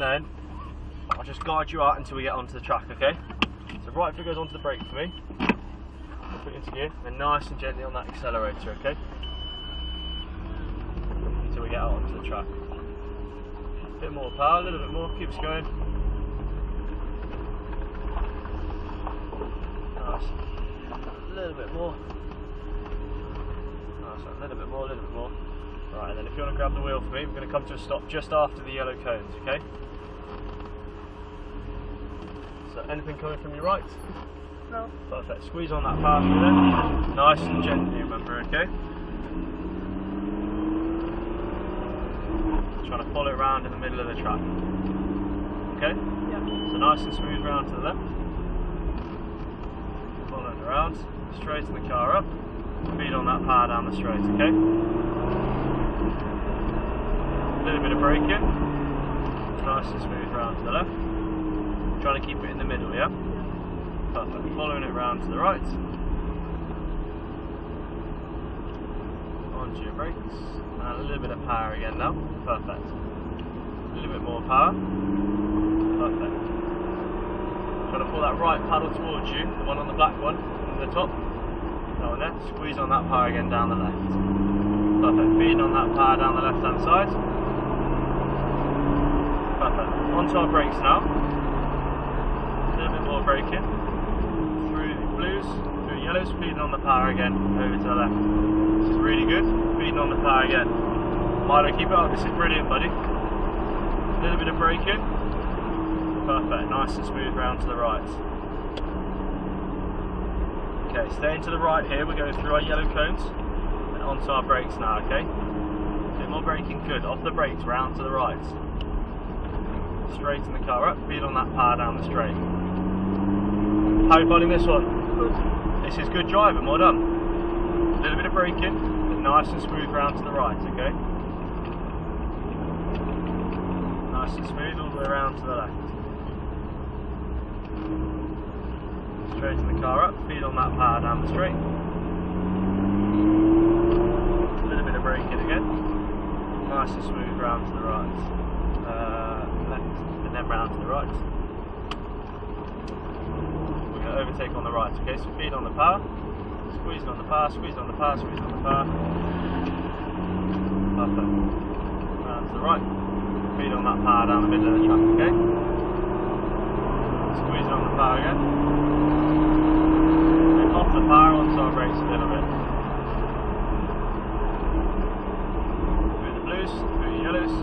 and then I'll just guide you out until we get onto the track, okay? So right foot goes onto the brake for me, left foot into gear, and nice and gently on that accelerator, okay? Until we get out onto the track. A bit more power, a little bit more, keep us going. Nice. A little bit more. Nice, a little bit more, a little bit more. Right, and then if you want to grab the wheel for me, we're going to come to a stop just after the yellow cones, okay? So anything coming from your right? No. Perfect. Squeeze on that power through then. Nice and gently, remember, okay? Trying to follow it around in the middle of the track. Okay? Yeah. So nice and smooth round to the left. Following around, straighten the car up, feed on that power down the straight, okay? A little bit of braking. Nice and smooth round to the left. Trying to keep it in the middle, yeah? Perfect. Following it round to the right. Onto your brakes. And a little bit of power again now. Perfect. A little bit more power. Perfect. Trying to pull that right paddle towards you, the one on the black one, in the top. That one there. Squeeze on that power again down the left. Perfect. Feeding on that power down the left hand side. Perfect. Onto our brakes now. A little bit more braking. Through the blues, through yellows, feeding on the power again, over to the left. This is really good. Feeding on the power again. Milo, keep it up. This is brilliant, buddy. A little bit of braking. Perfect. Nice and smooth round to the right. Okay, staying to the right here. We're going through our yellow cones and onto our brakes now, okay? A bit more braking. Good. Off the brakes, round to the right. Straighten the car up. Feed on that power down the straight. How are you finding this one? Good. This is good driving. Well done. A little bit of braking, but nice and smooth round to the right, okay? Nice and smooth all the way around to the left. Straighten the car up, feed on that power down the straight. A little bit of braking again. Nice and smooth round to the right. Left, and then round to the right. We're going to overtake on the right, okay? So feed on the power. Squeeze on the power, squeeze on the power, squeeze on the power. Perfect. Round to the right. Feed on that power down the middle of the track, okay? Squeeze on the power again. And off the power onto our brakes a little bit. Through the blues, through the yellows.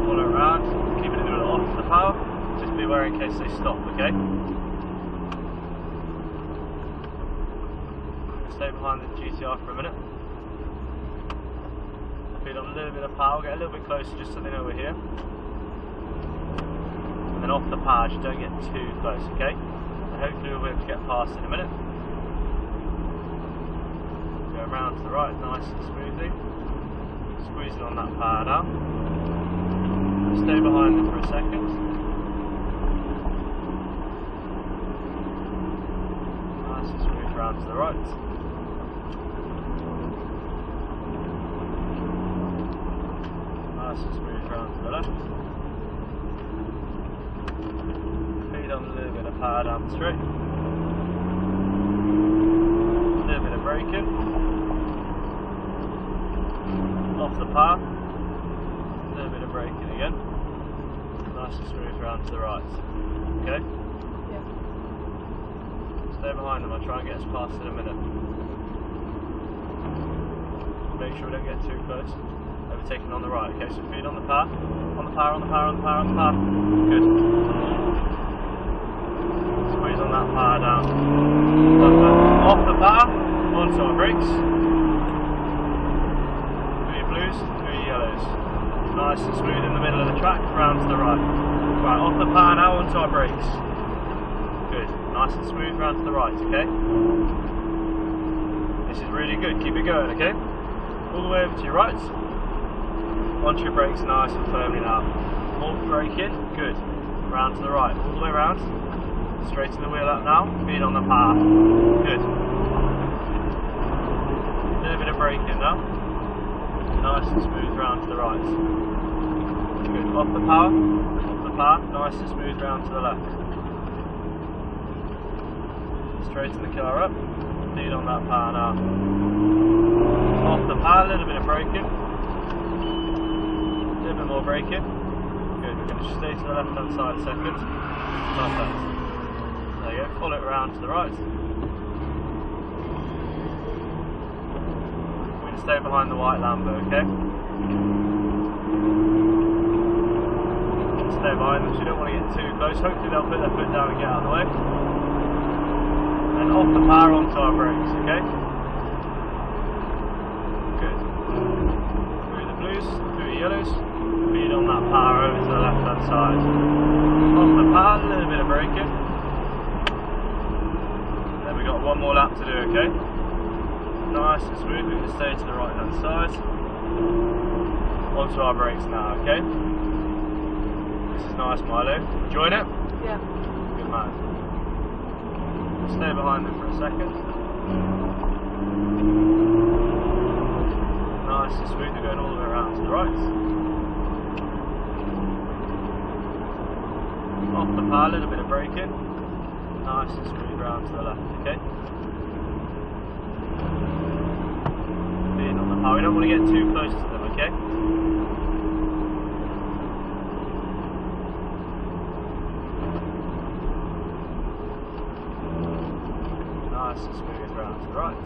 Follow it around. Keep it a little off the power. Just be aware in case they stop, okay? Stay behind the GTR for a minute. Feed on a little bit of power, get a little bit closer just so they know we're here. And then off the power, just don't get too close, okay? And hopefully we'll be able to get past in a minute. Go around to the right, nice and smoothly. Squeezing on that power now. Stay behind them for a second. Nice and smooth round to the right. Nice and smooth round to the left. Feed on a little bit of power down the straight. A little bit of braking. Off the power. A little bit of braking again. Nice and smooth round to the right. Okay? Yeah. Stay behind them, I'll try and get us past in a minute. Make sure we don't get too close. Overtaking on the right, okay, so feed on the power. On the power, on the power, on the power, on the power. Good. Squeeze on that power down. Perfect. Off the power, onto our brakes. Through your blues, through your yellows. Nice and smooth in the middle of the track, round to the right. Right, off the power now, onto our brakes. Good. Nice and smooth round to the right, okay? This is really good, keep it going, okay? All the way over to your right. Onto your brakes nice and firmly now. More braking, good. Round to the right, all the way round. Straighten the wheel up now, feed on the power. Good. A little bit of braking now. Nice and smooth round to the right. Good. Off the power, nice and smooth round to the left. Straighten the car up, lead on that power now. Off the power, a little bit of braking. A little bit more braking. Good, we're going to stay to the left hand side a second. Perfect. There you go, follow it around to the right. We're going to stay behind the white Lambo, okay? Stay behind them so you don't want to get too close. Hopefully they'll put their foot down and get out of the way. And off the power onto our brakes, okay? Good. Through the blues, through the yellows. Speed on that power over to the left hand side. Off the power, a little bit of braking. Then we've got one more lap to do, okay? Nice and smooth, we're going to stay to the right hand side. Onto our brakes now, okay? This is nice, Milo. Enjoying it? Yeah. Good man. Stay behind them for a second. Nice and smooth, we're going all the way around to the right. Off the power, a little bit of braking. Nice and smooth round to the left, okay? Being on the power, we don't want to get too close to them, okay? Nice and smooth round to the right.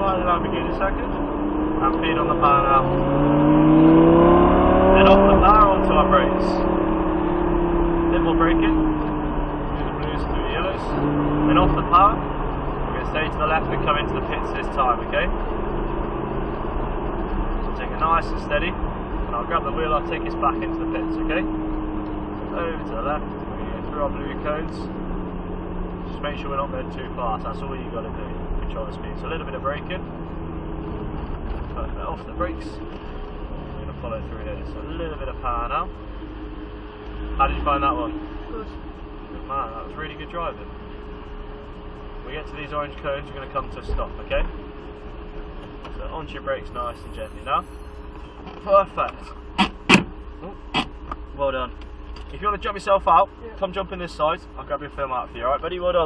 The Lamborghini second, and feed on the power now. Then off the power onto our brakes. A bit more braking, through the blues, through the yellows. Then off the power, we're going to stay to the left and come into the pits this time, okay? So take it nice and steady, and I'll grab the wheel, I'll take us back into the pits, okay? Over to the left, we're going to go through our blue cones. Just make sure we're not going too fast, that's all you got to do. Control the speed. So a little bit of braking. Perfect. Off the brakes. We're going to follow through here. So a little bit of power now. How did you find that one? Good. Good man, that was really good driving. When we get to these orange cones, we're going to come to a stop, okay? So onto your brakes nice and gently now. Perfect. Oh, well done. If you want to jump yourself out, come jump in this side. I'll grab your film out for you, alright buddy? Well done.